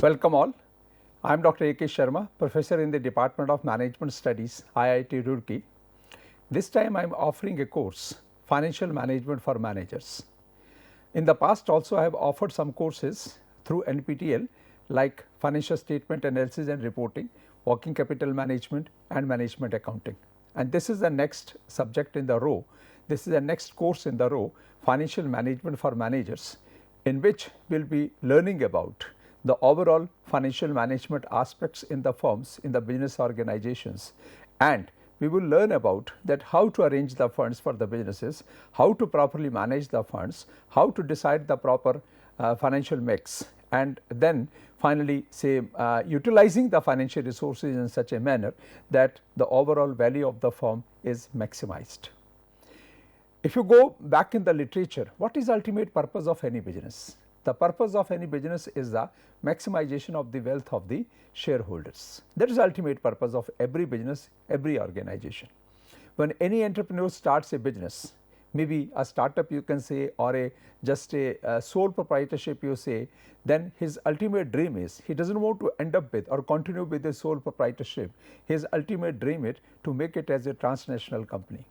Welcome all. I am Dr. A.K. Sharma, Professor in the Department of Management Studies, IIT Roorkee. This time I am offering a course, Financial Management for Managers. In the past also I have offered some courses through NPTEL like Financial Statement Analysis and Reporting, Working Capital Management and Management Accounting. And this is the next subject in the row. This is the next course in the row, Financial Management for Managers, in which we will be learning about the overall financial management aspects in the firms, in the business organizations, and we will learn about that how to arrange the funds for the businesses, how to properly manage the funds, how to decide the proper financial mix, and then finally say utilizing the financial resources in such a manner that the overall value of the firm is maximized. If you go back in the literature, what is the ultimate purpose of any business? The purpose of any business is the maximization of the wealth of the shareholders. That is the ultimate purpose of every business, every organization. When any entrepreneur starts a business, maybe a startup you can say, or just a sole proprietorship you say, then his ultimate dream is he does not want to end up with or continue with a sole proprietorship. His ultimate dream is to make it as a transnational company,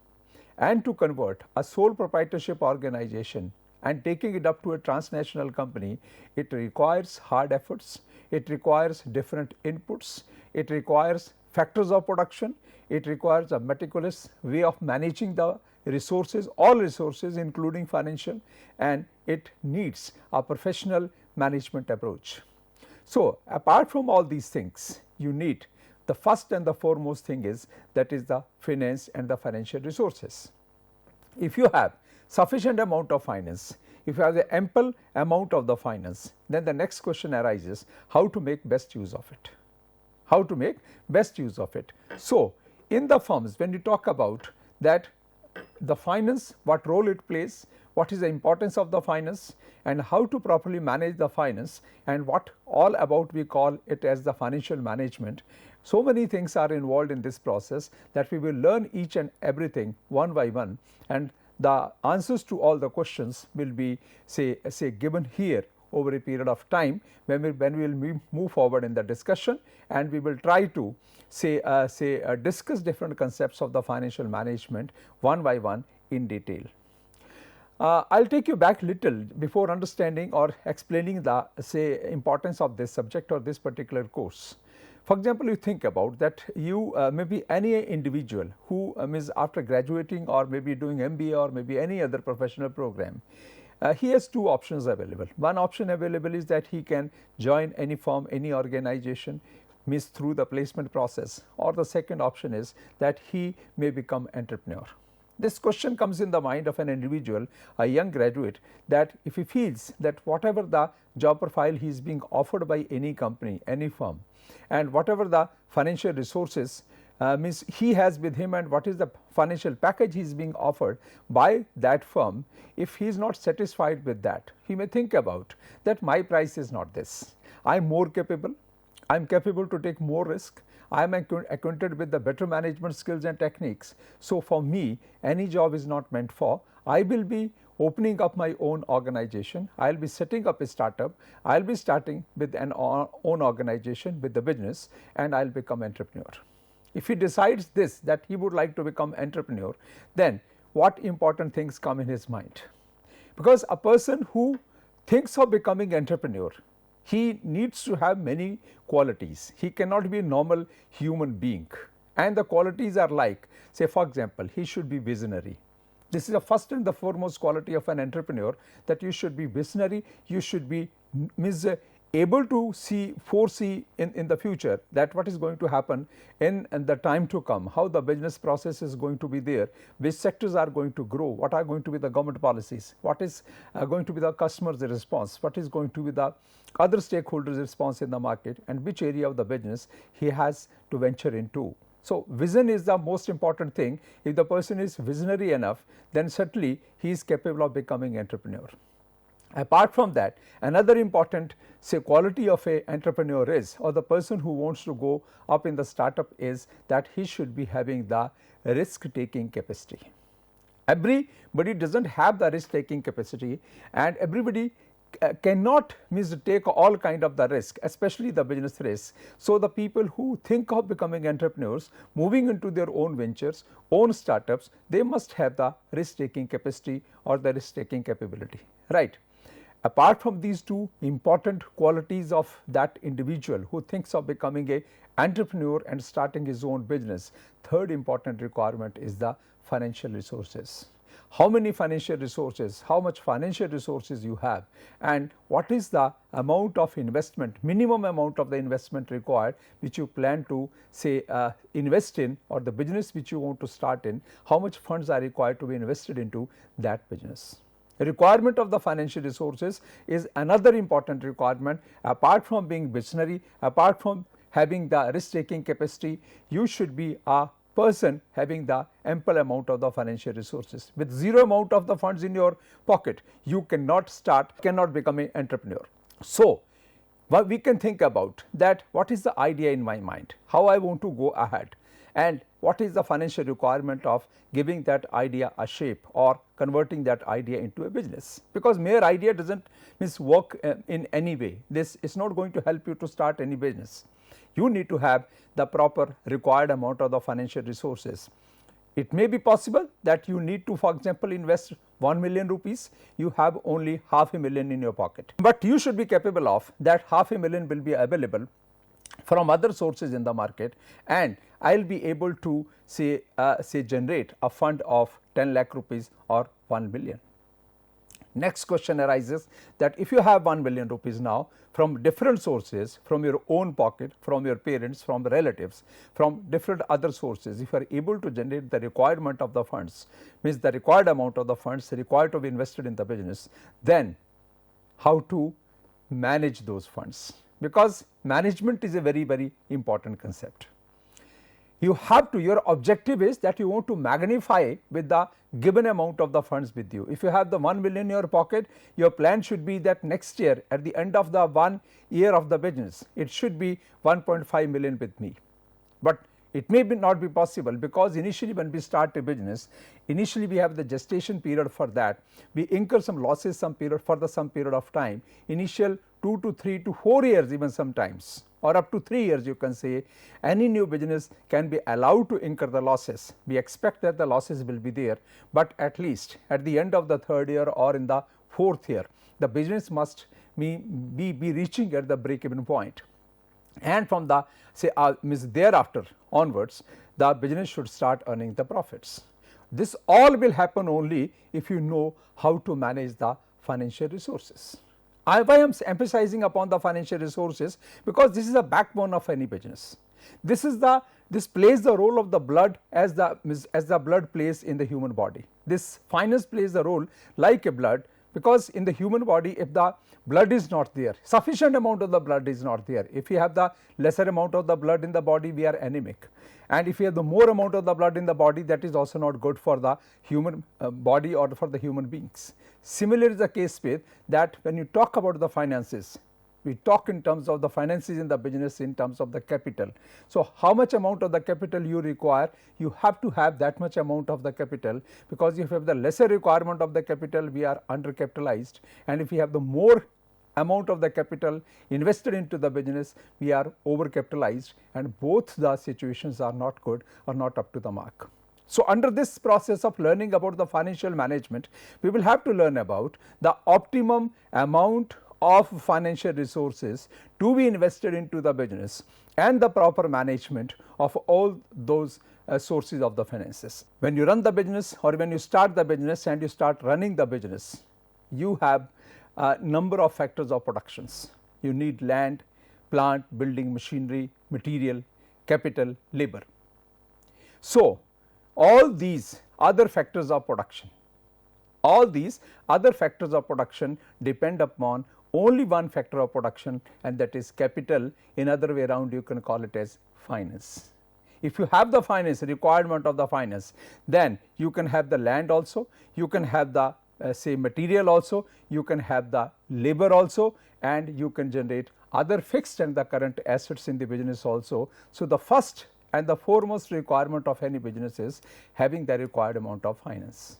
and to convert a sole proprietorship organization and taking it up to a transnational company, it requires hard efforts, it requires different inputs, it requires factors of production, it requires a meticulous way of managing the resources, all resources including financial, and it needs a professional management approach. So, apart from all these things, you need the first and the foremost thing is that is the finance and the financial resources. If you have sufficient amount of finance, if you have the ample amount of the finance, then the next question arises how to make best use of it. How to make best use of it. So, in the firms when you talk about that the finance, what role it plays, what is the importance of the finance and how to properly manage the finance and what all about we call it as the financial management. So many things are involved in this process that we will learn each and everything one by one, and the answers to all the questions will be say given here over a period of time when we will move forward in the discussion, and we will try to discuss different concepts of the financial management one by one in detail. I will take you back little before understanding or explaining the importance of this subject or this particular course. For example, you think about that you maybe any individual who is after graduating or maybe doing MBA or maybe any other professional program, he has two options available. One option available is that he can join any firm, any organization means through the placement process, or the second option is that he may become entrepreneur. This question comes in the mind of an individual, a young graduate, that if he feels that whatever the job profile he is being offered by any company, any firm, and whatever the financial resources means he has with him and what is the financial package he is being offered by that firm, if he is not satisfied with that, he may think about that my price is not this, I am more capable, I am capable to take more risk, I am acquainted with the better management skills and techniques. So, for me any job is not meant for, I will be opening up my own organization, I will be setting up a startup, I will be starting with an own organization with the business, and I will become entrepreneur. If he decides this, that he would like to become entrepreneur, then what important things come in his mind? Because a person who thinks of becoming entrepreneur, he needs to have many qualities. He cannot be a normal human being, and the qualities are like, say for example, he should be visionary. This is the first and the foremost quality of an entrepreneur, that you should be visionary, you should be able to foresee in the future that what is going to happen in the time to come, how the business process is going to be there, which sectors are going to grow, what are going to be the government policies, what is going to be the customer's response, what is going to be the other stakeholders' response in the market, and which area of the business he has to venture into. So, vision is the most important thing. If the person is visionary enough, then certainly he is capable of becoming entrepreneur. Apart from that, another important quality of a entrepreneur is, or the person who wants to go up in the startup is, that he should be having the risk taking capacity. Everybody does not have the risk taking capacity, and everybody cannot means take all kind of the risk, especially the business risk. So, the people who think of becoming entrepreneurs, moving into their own ventures, own startups, they must have the risk taking capacity or the risk taking capability, right. Apart from these two important qualities of that individual who thinks of becoming a entrepreneur and starting his own business, third important requirement is the financial resources. How many financial resources, how much financial resources you have, and what is the amount of investment, minimum amount of the investment required which you plan to say invest in, or the business which you want to start in, how much funds are required to be invested into that business. The requirement of the financial resources is another important requirement. Apart from being visionary, apart from having the risk taking capacity, you should be a person having the ample amount of the financial resources. With zero amount of the funds in your pocket, you cannot start, cannot become an entrepreneur. So, what we can think about that, what is the idea in my mind, how I want to go ahead, and what is the financial requirement of giving that idea a shape or converting that idea into a business. Because mere idea does not means work in any way, this is not going to help you to start any business. You need to have the proper required amount of the financial resources. It may be possible that you need to, for example, invest 1 million rupees, you have only half a million in your pocket, but you should be capable of that half a million will be available from other sources in the market, and I will be able to say generate a fund of 10 lakh rupees or 1 billion. Next question arises that if you have 1 billion rupees now from different sources, from your own pocket, from your parents, from relatives, from different other sources, if you are able to generate the requirement of the funds, means the required amount of the funds required to be invested in the business, then how to manage those funds, because management is a very important concept. You have to, your objective is that you want to magnify with the given amount of the funds with you. If you have the 1 million in your pocket, your plan should be that next year at the end of the 1 year of the business, it should be 1.5 million with me. But it may not be possible, because initially when we start a business, initially we have the gestation period for that, we incur some losses some period of time, initial 2 to 3 to 4 years even sometimes, or up to 3 years you can say. Any new business can be allowed to incur the losses. We expect that the losses will be there, but at least at the end of the 3rd year or in the 4th year, the business must be reaching at the break even point. And from the say means thereafter onwards, the business should start earning the profits. This all will happen only if you know how to manage the financial resources. Why I am emphasizing upon the financial resources, because this is the backbone of any business. This plays the role of the blood as the blood plays in the human body. This finance plays the role like a blood, because in the human body, if the blood is not there, sufficient amount of the blood is not there, if you have the lesser amount of the blood in the body, we are anemic, and if you have the more amount of the blood in the body, that is also not good for the human body or for the human beings. Similar is the case with that when you talk about the finances, we talk in terms of the finances in the business in terms of the capital. So, how much amount of the capital you require, you have to have that much amount of the capital, because if you have the lesser requirement of the capital, we are undercapitalized, and if you have the more amount of the capital invested into the business, we are overcapitalized, and both the situations are not good or not up to the mark. So, under this process of learning about the financial management, we will have to learn about the optimum amount of financial resources to be invested into the business and the proper management of all those sources of the finances. When you run the business or when you start the business and you start running the business, you have a number of factors of productions. You need land, plant, building, machinery, material, capital, labor. So, all these other factors of production, depend upon only one factor of production, and that is capital. In other way around, you can call it as finance. If you have the finance, requirement of the finance, then you can have the land also, you can have the say material also, you can have the labor also, and you can generate other fixed and the current assets in the business also. So, the first and the foremost requirement of any business is having the required amount of finance.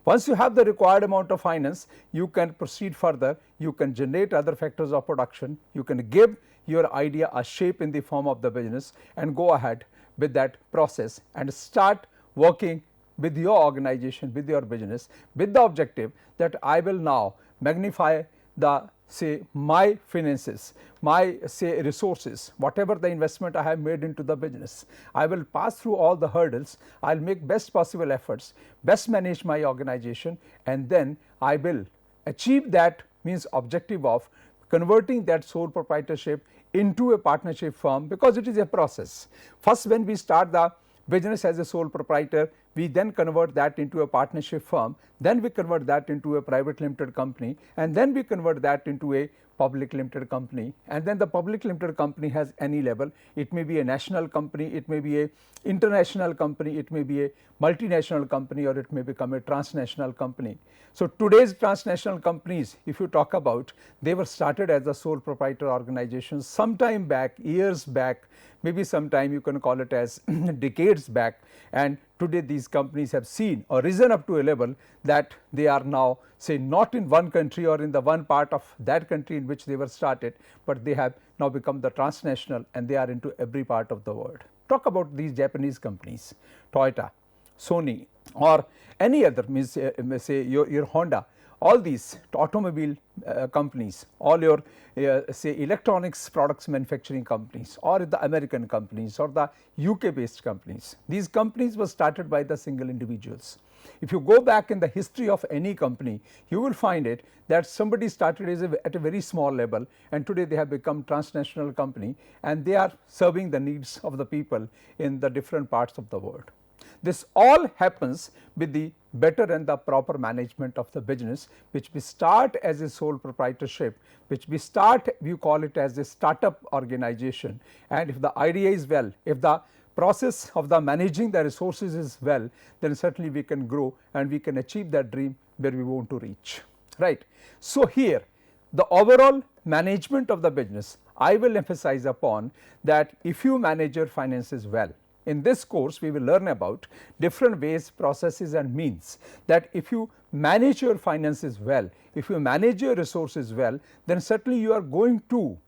Once you have the required amount of finance, you can proceed further, you can generate other factors of production, you can give your idea a shape in the form of the business and go ahead with that process and start working with your organization, with your business, with the objective that I will now magnify the say my finances, my say resources, whatever the investment I have made into the business. I will pass through all the hurdles, I will make best possible efforts, best manage my organization, and then I will achieve that means objective of converting that sole proprietorship into a partnership firm, because it is a process. First, when we start the business as a sole proprietor, we then convert that into a partnership firm, then we convert that into a private limited company, and then we convert that into a public limited company, and then the public limited company has any level. It may be a national company, it may be a international company, it may be a multinational company, or it may become a transnational company. So, today's transnational companies, if you talk about, they were started as a sole proprietor organizations sometime back, years back, maybe sometime you can call it as decades back, and today these companies have seen or risen up to a level that they are now say not in one country or in the one part of that country in which they were started, but they have now become the transnational and they are into every part of the world. Talk about these Japanese companies, Toyota, Sony, or any other means say your Honda, all these automobile companies, all your say electronics products manufacturing companies, or the American companies, or the UK based companies. These companies were started by the single individuals. If you go back in the history of any company, you will find it that somebody started at a very small level, and today they have become transnational company, and they are serving the needs of the people in the different parts of the world. This all happens with the better and the proper management of the business, which we start as a sole proprietorship, which we start, we call it as a startup organization. And if the idea is well, if the process of the managing the resources is well, then certainly we can grow and we can achieve that dream where we want to reach, right. So, here the overall management of the business, I will emphasize upon that if you manage your finances well. In this course, we will learn about different ways, processes and means that if you manage your finances well, if you manage your resources well, then certainly you are going to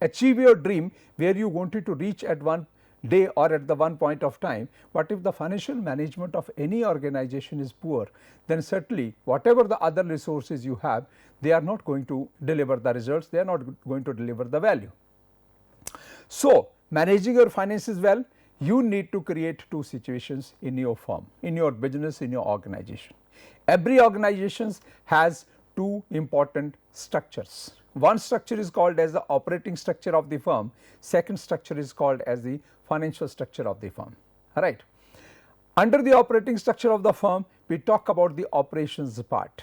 achieve your dream where you wanted to reach at one day or at the one point of time. But if the financial management of any organization is poor, then certainly whatever the other resources you have, they are not going to deliver the results, they are not going to deliver the value. So, managing your finances well, you need to create two situations in your firm, in your business, in your organization. Every organization has two important structures. One structure is called as the operating structure of the firm, second structure is called as the financial structure of the firm, right. Under the operating structure of the firm, we talk about the operations part.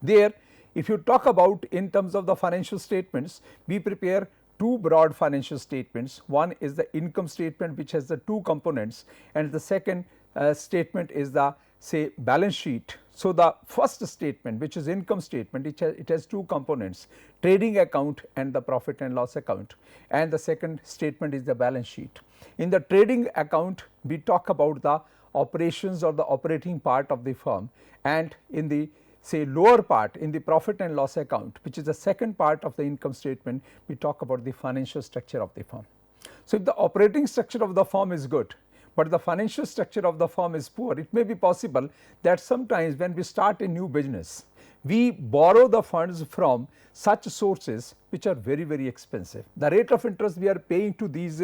There, if you talk about in terms of the financial statements, we prepare two broad financial statements. One is the income statement, which has the two components, and the second statement is the say balance sheet. So, the first statement, which is income statement, it has two components, trading account and the profit and loss account, and the second statement is the balance sheet. In the trading account, we talk about the operations or the operating part of the firm, and in the say lower part, in the profit and loss account, which is the second part of the income statement, we talk about the financial structure of the firm. So, if the operating structure of the firm is good, but the financial structure of the firm is poor, it may be possible that sometimes when we start a new business, we borrow the funds from such sources which are very, very expensive. The rate of interest we are paying to these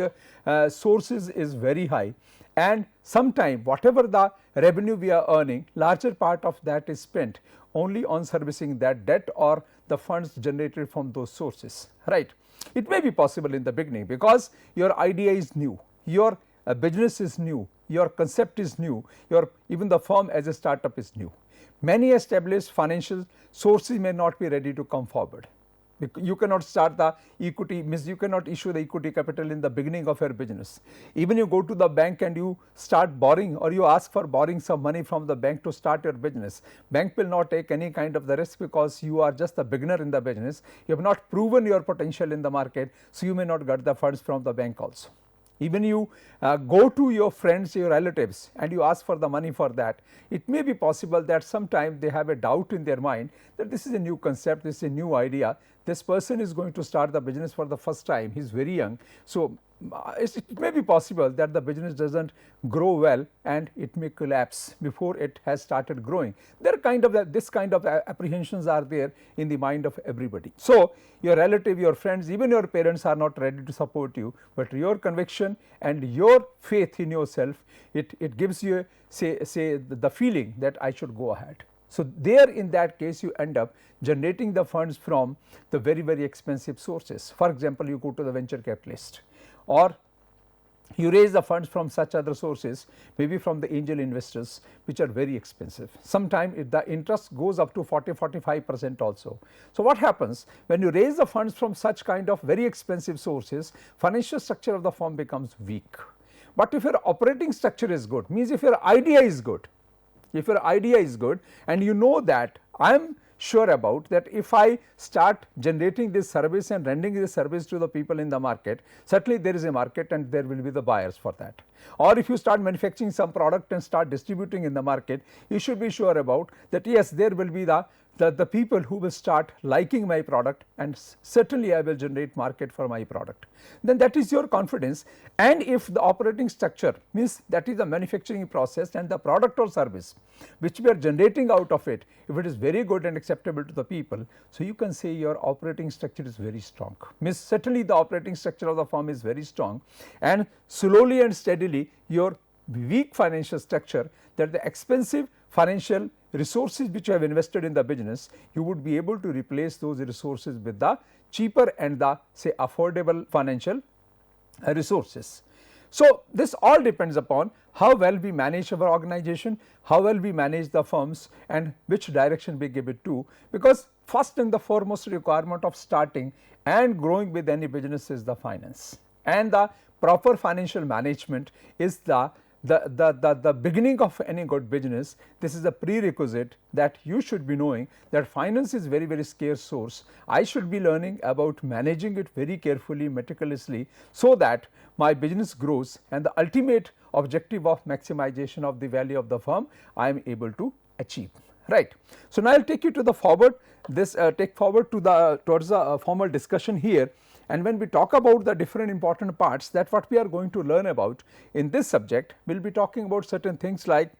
sources is very high, and sometime whatever the revenue we are earning, larger part of that is spent only on servicing that debt or the funds generated from those sources, right. It may be possible in the beginning because your idea is new, your business is new, your concept is new, your even the firm as a startup is new. Many established financial sources may not be ready to come forward. You cannot start the equity, means you cannot issue the equity capital in the beginning of your business. Even you go to the bank and you start borrowing, or you ask for borrowing some money from the bank to start your business. Bank will not take any kind of the risk because you are just a beginner in the business. You have not proven your potential in the market, so you may not get the funds from the bank also. Even you go to your friends, your relatives, and you ask for the money for that, it may be possible that sometime they have a doubt in their mind that this is a new concept, this is a new idea, this person is going to start the business for the first time, he is very young. So, it may be possible that the business does not grow well and it may collapse before it has started growing. There are kind of this kind of apprehensions are there in the mind of everybody. So, your relative, your friends, even your parents are not ready to support you, but your conviction and your faith in yourself, it gives you say the feeling that I should go ahead. So, there in that case you end up generating the funds from the very expensive sources. For example, you go to the venture capitalist, or you raise the funds from such other sources, maybe from the angel investors, which are very expensive. Sometimes the interest goes up to 40-45% also. So, what happens when you raise the funds from such kind of very expensive sources, financial structure of the firm becomes weak. But if your operating structure is good, means if your idea is good, and you know that I am sure about that if I start generating this service and rendering this service to the people in the market, certainly there is a market and there will be the buyers for that. Or if you start manufacturing some product and start distributing in the market, you should be sure about that yes, there will be the people who will start liking my product, and certainly I will generate market for my product. Then that is your confidence. And if the operating structure means that is the manufacturing process and the product or service which we are generating out of it, if it is very good and acceptable to the people, so you can say your operating structure is very strong. Means certainly the operating structure of the firm is very strong, and slowly and steadily your weak financial structure, that the expensive financial resources which you have invested in the business, you would be able to replace those resources with the cheaper and the say affordable financial resources. So, this all depends upon how well we manage our organization, how well we manage the firms, and which direction we give it to, because first and the foremost requirement of starting and growing with any business is the finance, and the proper financial management is the beginning of any good business. This is a prerequisite that you should be knowing that finance is very scarce source. I should be learning about managing it very carefully, meticulously, so that my business grows and the ultimate objective of maximization of the value of the firm I am able to achieve. Right. So, now I will take you to the forward, take forward to the towards the formal discussion here. And when we talk about the different important parts, that what we are going to learn about in this subject, we will be talking about certain things like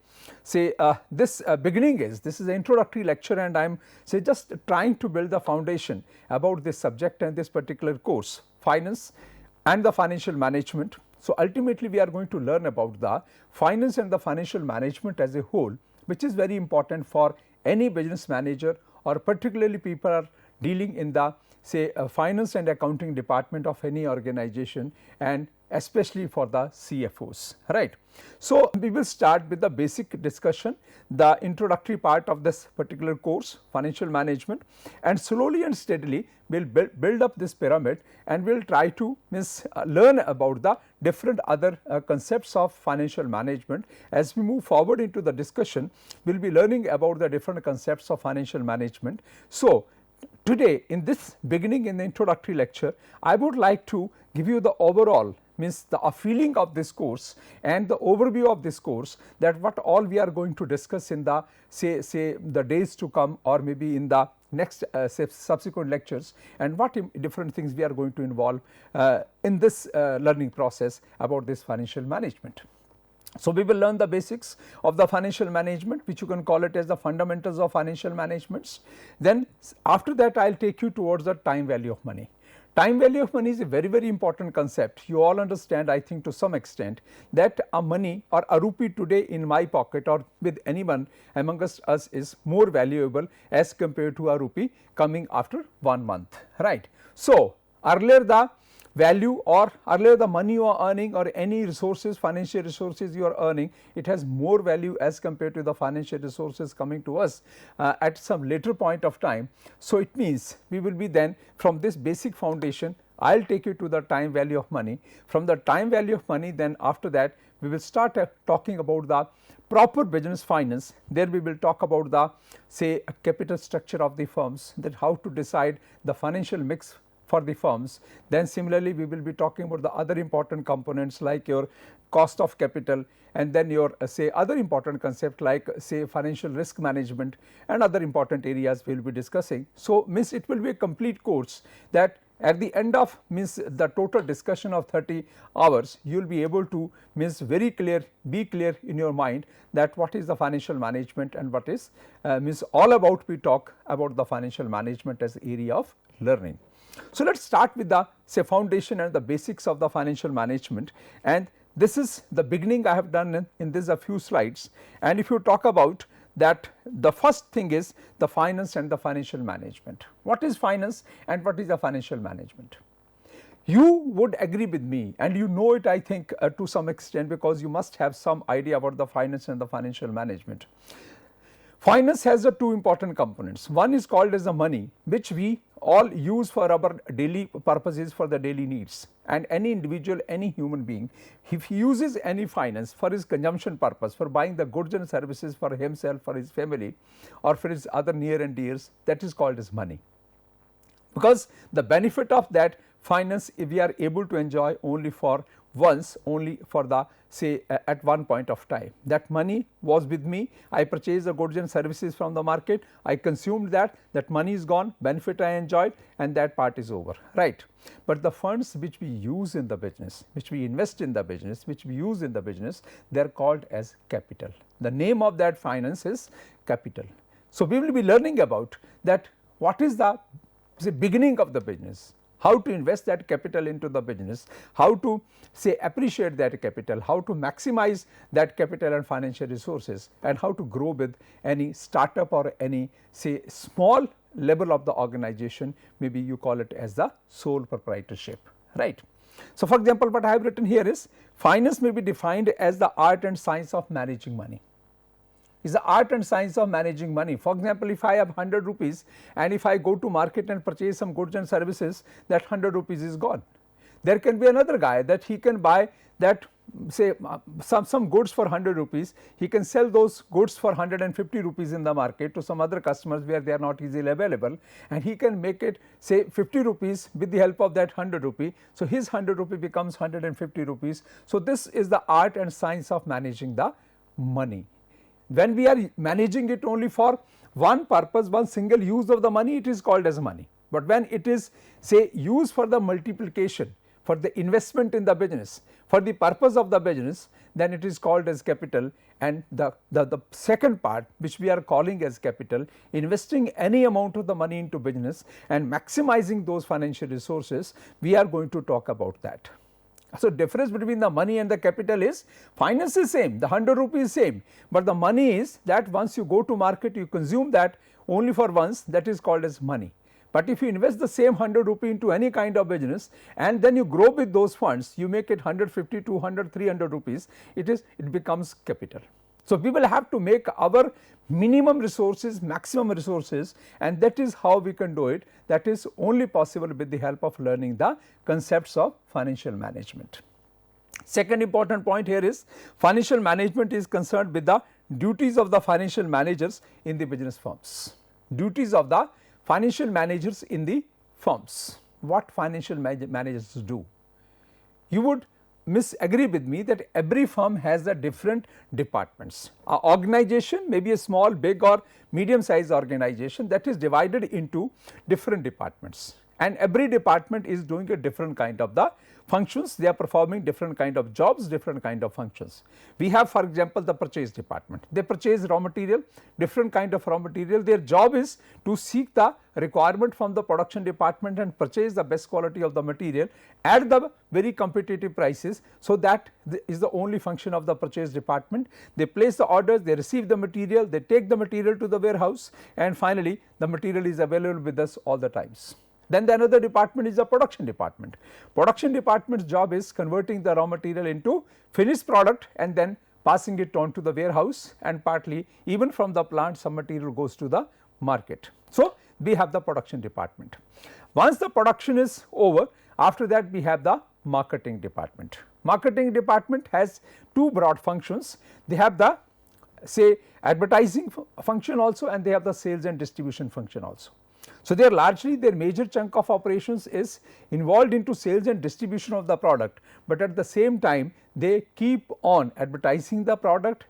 say this beginning is, this is an introductory lecture, and I am say just trying to build the foundation about this subject and this particular course, finance and the financial management. So, ultimately we are going to learn about the finance and the financial management as a whole, which is very important for any business manager, or particularly people are dealing in the say finance and accounting department of any organization, and especially for the CFOs, right. So, we will start with the basic discussion, the introductory part of this particular course, financial management, and slowly and steadily we will build up this pyramid, and we will try to learn about the different other concepts of financial management. As we move forward into the discussion, we will be learning about the different concepts of financial management. So, today in this beginning, in the introductory lecture, I would like to give you the overall a feeling of this course and the overview of this course, that what all we are going to discuss in the say the days to come, or maybe in the next subsequent lectures, and what different things we are going to involve in this learning process about this financial management. So, we will learn the basics of the financial management, which you can call it as the fundamentals of financial management. Then after that I will take you towards the time value of money. Time value of money is a very important concept. You all understand, I think, to some extent, that a money or a rupee today in my pocket or with anyone amongst us is more valuable as compared to a rupee coming after 1 month, right. So, earlier the value, or earlier the money you are earning, or any resources, financial resources you are earning, it has more value as compared to the financial resources coming to us at some later point of time. So, it means we will be then from this basic foundation, I will take you to the time value of money. From the time value of money, then after that we will start talking about the proper business finance. There we will talk about the say capital structure of the firms, that how to decide the financial mix for the firms. Then similarly, we will be talking about the other important components like your cost of capital, and then your say other important concept like say financial risk management and other important areas we will be discussing. So, means it will be a complete course that at the end of means the total discussion of 30 hours, you will be able to means very clear, be clear in your mind that what is the financial management and what is means all about we talk about the financial management as area of learning. So, let us start with the say foundation and the basics of the financial management, and this is the beginning I have done in this a few slides. And if you talk about that, the first thing is the finance and the financial management. What is finance and what is the financial management? You would agree with me, and you know it I think to some extent, because you must have some idea about the finance and the financial management. Finance has the two important components. One is called as the money, which we all use for our daily purposes, for the daily needs, and any individual, any human being, if he uses any finance for his consumption purpose, for buying the goods and services for himself, for his family, or for his other near and dears, that is called as money. Because the benefit of that finance we are able to enjoy only for once, only for the say at one point of time. That money was with me, I purchased the goods and services from the market, I consumed that money is gone, benefit I enjoyed, and that part is over, right. But the funds which we use in the business, which we invest in the business, which we use in the business, they are called as capital. The name of that finance is capital. So, we will be learning about that what is the say beginning of the business, how to invest that capital into the business, how to say appreciate that capital, how to maximize that capital and financial resources, and how to grow with any startup or any say small level of the organization, maybe you call it as the sole proprietorship, right. So, for example, what I have written here is finance may be defined as the art and science of managing money. Is the art and science of managing money. For example, if I have 100 rupees and if I go to market and purchase some goods and services, that 100 rupees is gone. There can be another guy that he can buy that say some goods for 100 rupees, he can sell those goods for 150 rupees in the market to some other customers where they are not easily available, and he can make it say 50 rupees with the help of that 100 rupee. So, his 100 rupee becomes 150 rupees. So, this is the art and science of managing the money. When we are managing it only for one purpose, one single use of the money, it is called as money. But when it is say used for the multiplication, for the investment in the business, for the purpose of the business, then it is called as capital. And the second part which we are calling as capital, investing any amount of the money into business and maximizing those financial resources, we are going to talk about that. So, difference between the money and the capital is finance is same, the 100 rupees is same, but the money is that once you go to market you consume that only for once, that is called as money. But if you invest the same 100 rupee into any kind of business and then you grow with those funds, you make it 150, 200, 300 rupees, it becomes capital. So, we will have to make our minimum resources maximum resources, and that is how we can do it. That is only possible with the help of learning the concepts of financial management. Second important point here is financial management is concerned with the duties of the financial managers in the business firms. Duties of the financial managers in the firms. What financial managers do? You would agree with me that every firm has the different departments. An organization may be a small, big or medium sized organization that is divided into different departments, and every department is doing a different kind of the functions, they are performing different kind of jobs, different kind of functions. We have for example the purchase department, they purchase raw material, different kind of raw material, their job is to seek the requirement from the production department and purchase the best quality of the material at the very competitive prices. So, that is the only function of the purchase department. They place the orders, they receive the material, they take the material to the warehouse, and finally the material is available with us all the times. Then the another department is the production department. Production department's job is converting the raw material into finished product and then passing it on to the warehouse, and partly even from the plant some material goes to the market. So, we have the production department. Once the production is over, after that we have the marketing department. Marketing department has two broad functions. They have the say advertising function also, and they have the sales and distribution function also. So, they are largely their major chunk of operations is involved into sales and distribution of the product, but at the same time they keep on advertising the product,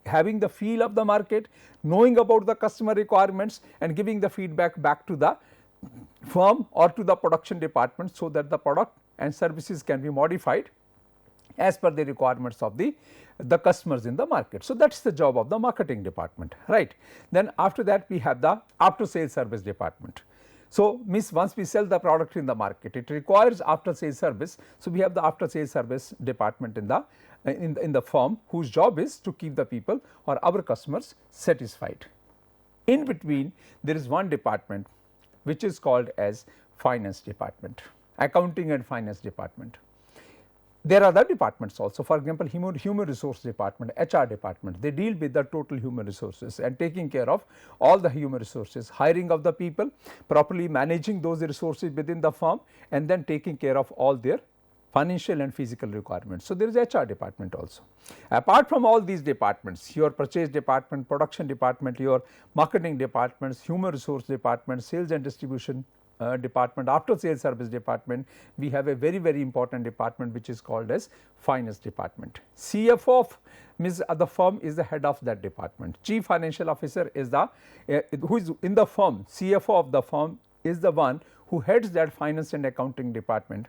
having the feel of the market, knowing about the customer requirements and giving the feedback back to the firm or to the production department, so that the product and services can be modified as per the requirements of the customers in the market. So, that is the job of the marketing department, right. Then after that we have the after sales service department. So, means once we sell the product in the market, it requires after sales service. So, we have the after sales service department in the firm, whose job is to keep the people or our customers satisfied. In between there is one department which is called as finance department, accounting and finance department. There are other departments also, for example, human resource department, HR department, they deal with the total human resources and taking care of all the human resources, hiring of the people, properly managing those resources within the firm, and then taking care of all their financial and physical requirements. So, there is HR department also. Apart from all these departments, your purchase department, production department, your marketing departments, human resource department, sales and distribution department, after sales service department, we have a very important department which is called as finance department. CFO of means the firm is the head of that department. Chief financial officer is the who is in the firm. CFO of the firm is the one who heads that finance and accounting department,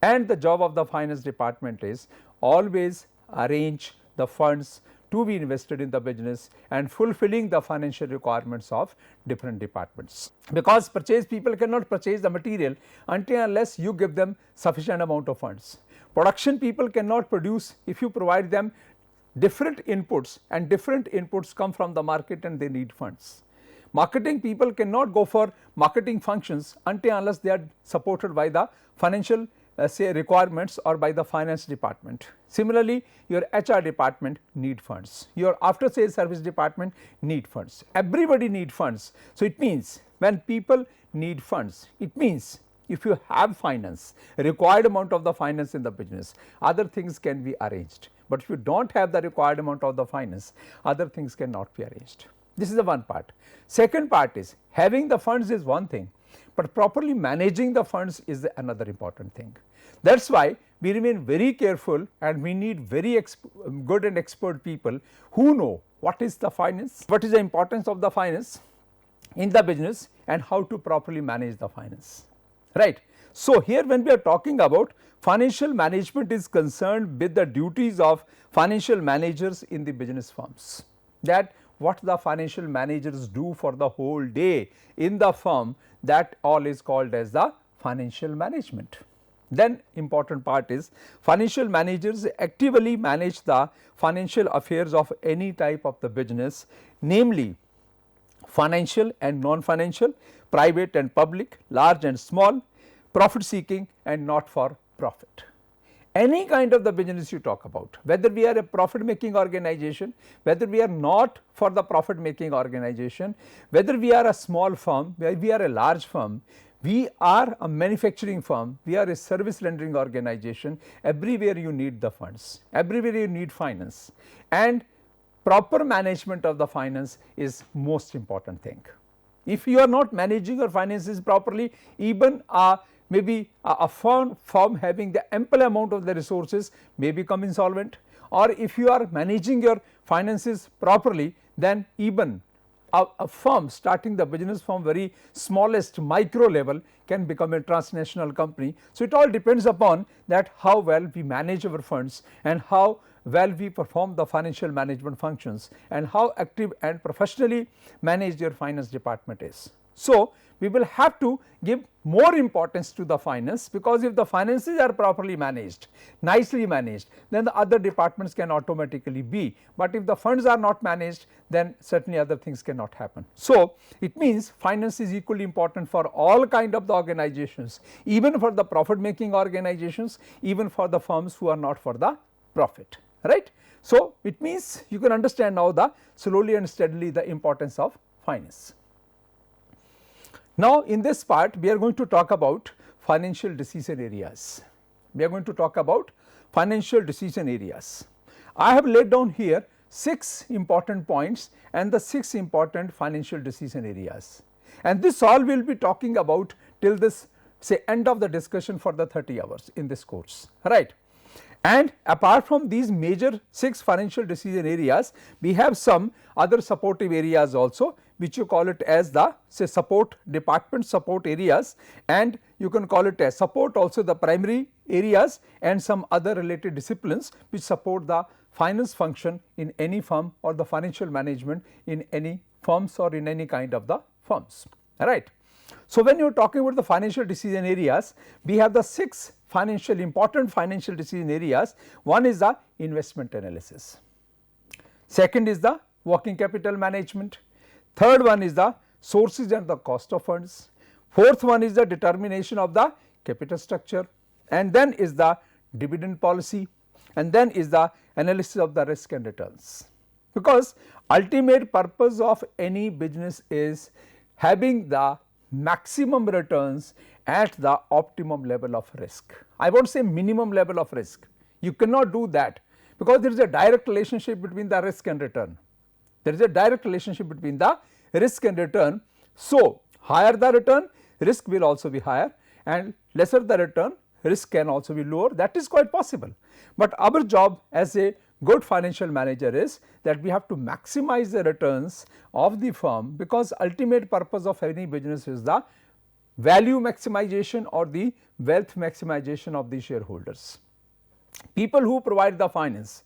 and the job of the finance department is always arrange the funds to be invested in the business and fulfilling the financial requirements of different departments. Because purchase people cannot purchase the material until unless you give them sufficient amount of funds. Production people cannot produce if you provide them different inputs, and different inputs come from the market and they need funds. Marketing people cannot go for marketing functions until unless they are supported by the financial say requirements or by the finance department. Similarly, your HR department need funds, your after sales service department need funds, everybody need funds. So, it means when people need funds, it means if you have finance, required amount of the finance in the business, other things can be arranged, but if you do not have the required amount of the finance, other things cannot be arranged. This is the one part. Second part is having the funds is one thing, but properly managing the funds is another important thing. That is why we remain very careful, and we need very good and expert people who know what is the finance, what is the importance of the finance in the business, and how to properly manage the finance, right. So, here when we are talking about financial management is concerned with the duties of financial managers in the business firms, that what the financial managers do for the whole day in the firm, that all is called as the financial management. Then important part is financial managers actively manage the financial affairs of any type of the business, namely financial and non-financial, private and public, large and small, profit seeking and not for profit. Any kind of the business you talk about, whether we are a profit making organization, whether we are not for the profit making organization, whether we are a small firm, whether we are a large firm, we are a manufacturing firm, we are a service rendering organization, everywhere you need the funds, everywhere you need finance, and proper management of the finance is most important thing. If you are not managing your finances properly, even maybe a firm having the ample amount of the resources may become insolvent, or if you are managing your finances properly, then even a firm starting the business from very smallest micro level can become a transnational company. So, it all depends upon that how well we manage our funds and how well we perform the financial management functions and how active and professionally managed your finance department is. So, we will have to give more importance to the finance, because if the finances are properly managed, nicely managed, then the other departments can automatically be, but if the funds are not managed, then certainly other things cannot happen. So, it means finance is equally important for all kind of the organizations, even for the profit making organizations, even for the firms who are not for the profit, right. So, it means you can understand now the slowly and steadily the importance of finance. Now, in this part we are going to talk about financial decision areas. We are going to talk about financial decision areas. I have laid down here 6 important points and the 6 important financial decision areas. and this all we will be talking about till this say end of the discussion for the 30 hours in this course, right. And apart from these major 6 financial decision areas, we have some other supportive areas also, which you call it as the say support department support areas, and you can call it as support also the primary areas and some other related disciplines which support the finance function in any firm or the financial management in any firms or in any kind of the firms, right. So, when you are talking about the financial decision areas, we have the 6 important financial decision areas. One is the investment analysis, second is the working capital management, third one is the sources and the cost of funds, fourth one is the determination of the capital structure, and then is the dividend policy, and then is the analysis of the risk and returns. Because ultimate purpose of any business is having the maximum returns at the optimum level of risk. I won't say minimum level of risk, you cannot do that, because there is a direct relationship between the risk and return. There is a direct relationship between the risk and return. So, higher the return, risk will also be higher, and lesser the return, risk can also be lower, that is quite possible. But our job as a good financial manager is that we have to maximize the returns of the firm, because ultimate purpose of any business is the value maximization or the wealth maximization of the shareholders. People who provide the finance,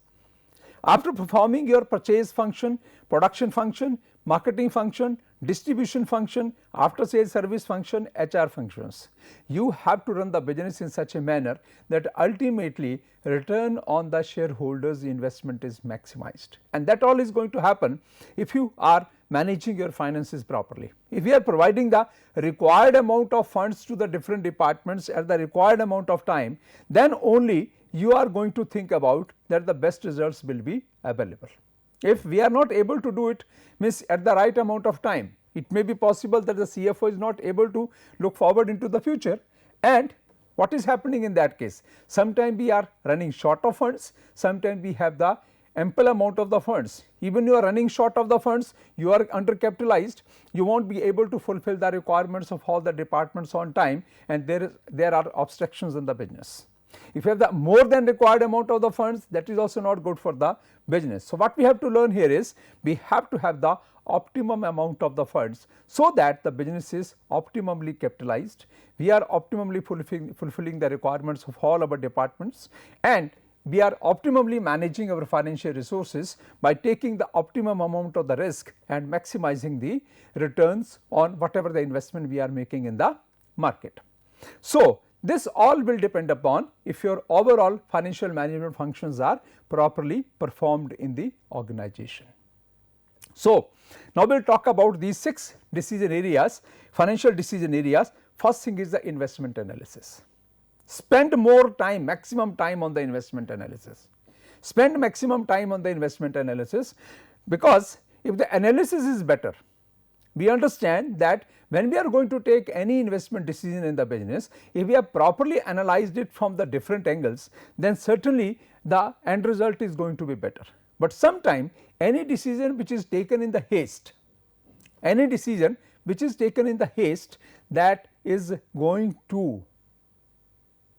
after performing your purchase function, production function, marketing function, distribution function, after sales service function, HR functions, you have to run the business in such a manner that ultimately return on the shareholders investment is maximized, and that all is going to happen if you are managing your finances properly. If you are providing the required amount of funds to the different departments at the required amount of time, then only you are going to think about that the best results will be available. If we are not able to do it, means at the right amount of time, it may be possible that the CFO is not able to look forward into the future, and what is happening in that case? Sometimes we are running short of funds, sometimes we have the ample amount of the funds. Even you are running short of the funds, you are undercapitalized, you will not be able to fulfill the requirements of all the departments on time, and there are obstructions in the business. If you have the more than required amount of the funds, that is also not good for the business. So, what we have to learn here is we have to have the optimum amount of the funds, so that the business is optimally capitalized, we are optimally fulfilling the requirements of all our departments, and we are optimally managing our financial resources by taking the optimum amount of the risk and maximizing the returns on whatever the investment we are making in the market. So, this all will depend upon if your overall financial management functions are properly performed in the organization. So, now we will talk about these 6 decision areas, financial decision areas. First thing is the investment analysis. Spend more time, maximum time on the investment analysis. Spend maximum time on the investment analysis, because if the analysis is better, we understand that when we are going to take any investment decision in the business, if we have properly analyzed it from the different angles, then certainly the end result is going to be better. But sometimes any decision which is taken in the haste, that is going to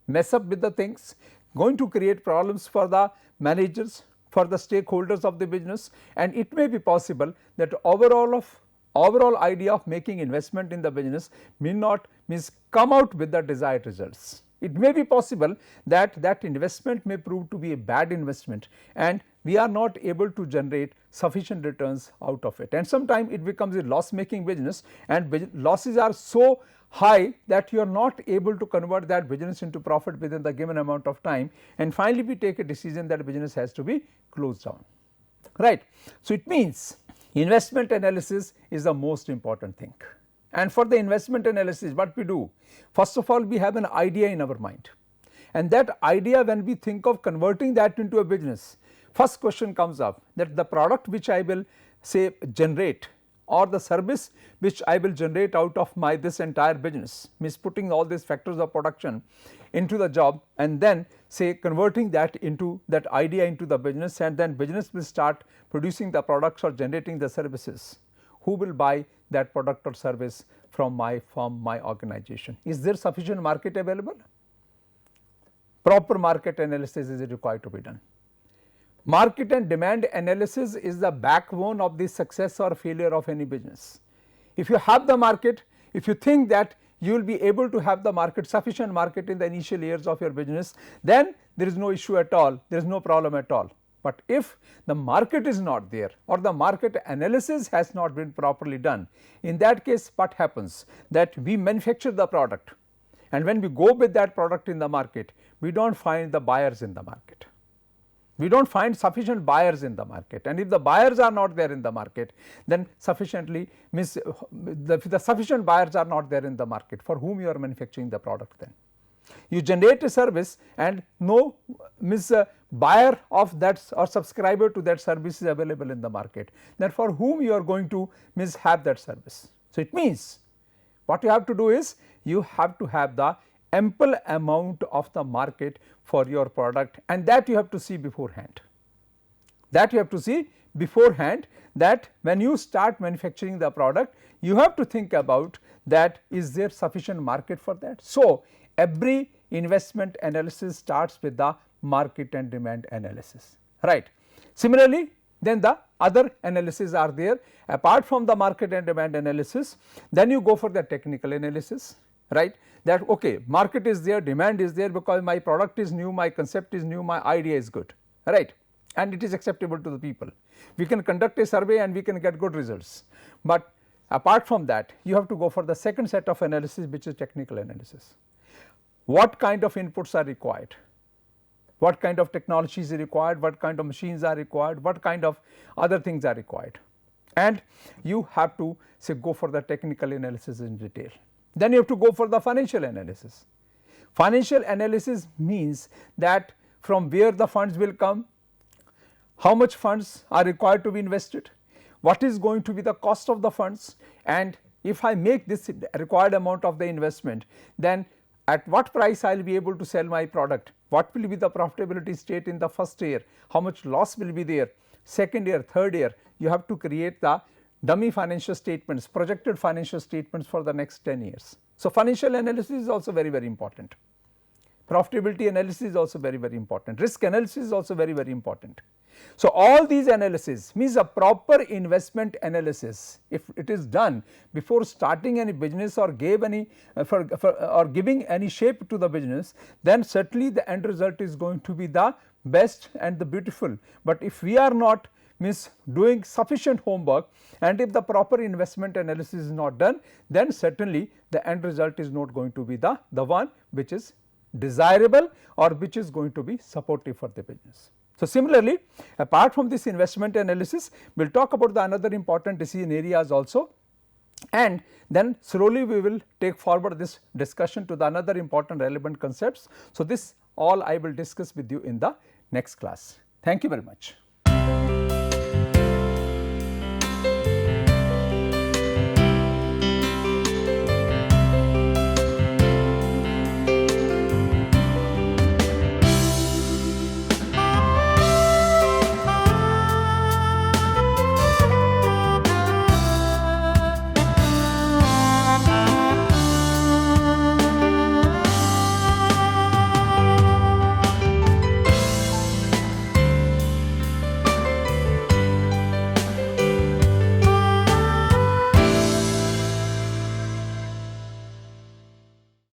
mess up with the things, going to create problems for the managers, for the stakeholders of the business, and it may be possible that overall idea of making investment in the business may not come out with the desired results. It may be possible that that investment may prove to be a bad investment, and we are not able to generate sufficient returns out of it, and sometimes it becomes a loss making business, and losses are so high that you are not able to convert that business into profit within the given amount of time, and finally we take a decision that business has to be closed down, right. So, it means investment analysis is the most important thing, and for the investment analysis what we do, first of all we have an idea in our mind, and that idea, when we think of converting that into a business, first question comes up that the product which I will say generate, or the service which I will generate out of my this entire business, means putting all these factors of production into the job, and then say converting that into that idea into the business, and then business will start producing the products or generating the services. Who will buy that product or service from my firm, my organization. Is there sufficient market available? Proper market analysis is required to be done. Market and demand analysis is the backbone of the success or failure of any business. If you have the market, if you think that you will be able to have the market, sufficient market in the initial years of your business, then there is no issue at all, there is no problem at all. But if the market is not there or the market analysis has not been properly done, in that case what happens, that we manufacture the product, and when we go with that product in the market, we do not find the buyers in the market. We do not find sufficient buyers in the market, and if the buyers are not there in the market, then sufficiently means the sufficient buyers are not there in the market, for whom you are manufacturing the product then. You generate a service and no buyer of that or subscriber to that service is available in the market, then for whom you are going to have that service. So, it means what you have to do is you have to have the ample amount of the market for your product, and that you have to see beforehand. That you have to see beforehand, that when you start manufacturing the product, you have to think about that is there sufficient market for that. So, every investment analysis starts with the market and demand analysis, right. Similarly, then the other analysis are there apart from the market and demand analysis, then you go for the technical analysis, right, that okay, market is there, demand is there, because my product is new, my concept is new, my idea is good, right, and it is acceptable to the people. We can conduct a survey and we can get good results, but apart from that you have to go for the second set of analysis, which is technical analysis. What kind of inputs are required, what kind of technologies are required, what kind of machines are required, what kind of other things are required, and you have to say go for the technical analysis in detail. Then you have to go for the financial analysis. Financial analysis means that from where the funds will come, how much funds are required to be invested, what is going to be the cost of the funds, and if I make this required amount of the investment, then at what price I will be able to sell my product, what will be the profitability state in the first year, how much loss will be there, second year, third year. You have to create the dummy financial statements, projected financial statements for the next 10 years. So, financial analysis is also very, very important. Profitability analysis is also very, very important. Risk analysis is also very, very important. So, all these analysis means a proper investment analysis, if it is done before starting any business or gave any or giving any shape to the business, then certainly the end result is going to be the best and the beautiful. But if we are not doing sufficient homework, and if the proper investment analysis is not done, then certainly the end result is not going to be the one which is desirable or which is going to be supportive for the business. So, similarly, apart from this investment analysis, we will talk about the another important decision areas also, and then slowly we will take forward this discussion to the another important relevant concepts. So, this all I will discuss with you in the next class. Thank you very much.